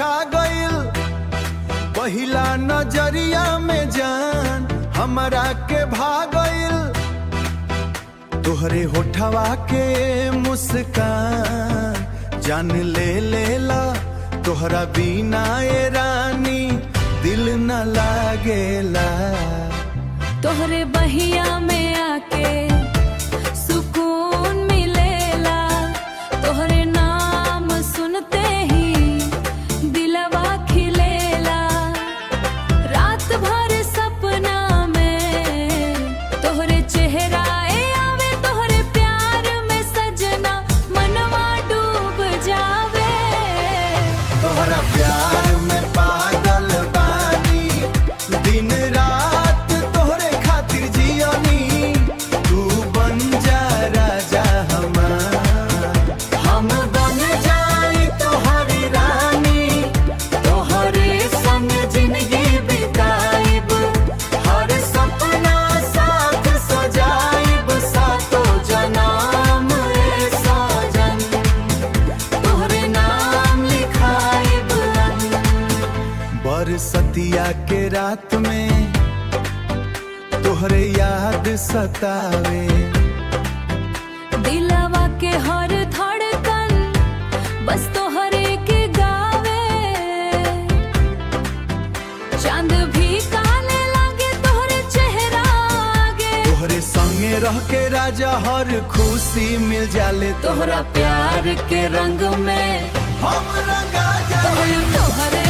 छा गइल, पहिला नजरिया में जान हमरा के भागइल। तोहरे होठवा के मुस्कान जान ले लेला, तोहरा बिना ए रानी दिल न लागेला। तोहरे बहिया में आके सुकून मिलेला, तोहरे नाम सुनते ही दिलवा खिलेला। रात भर सपना में तोहरे चेहरा आवे, तोहरे प्यार में सजना मनवा डूब जावे। तोहरा प्यार में पागल बानी, दिन रात तोहरे खातिर जियनी। तू बन जा राजा हमार, हम बन जाई तोहरी रानी। तोहरे संग जिंदगी बिताइब, हर सपना साथ सजाइब। सातो जन्म ए साजन तोहरे नाम लिखाइब। बरसतिया के रात में तोहरे याद सतावे, दिलवा के हर धड़कन बस तोहरे के गावे। चांद भी काले लागे तोहरे चेहरा आगे, तोहरे संगे रह के राजा हर खुशी मिल जाले। तोहरा प्यार के रंग में हम रंगा जाए। तोहरे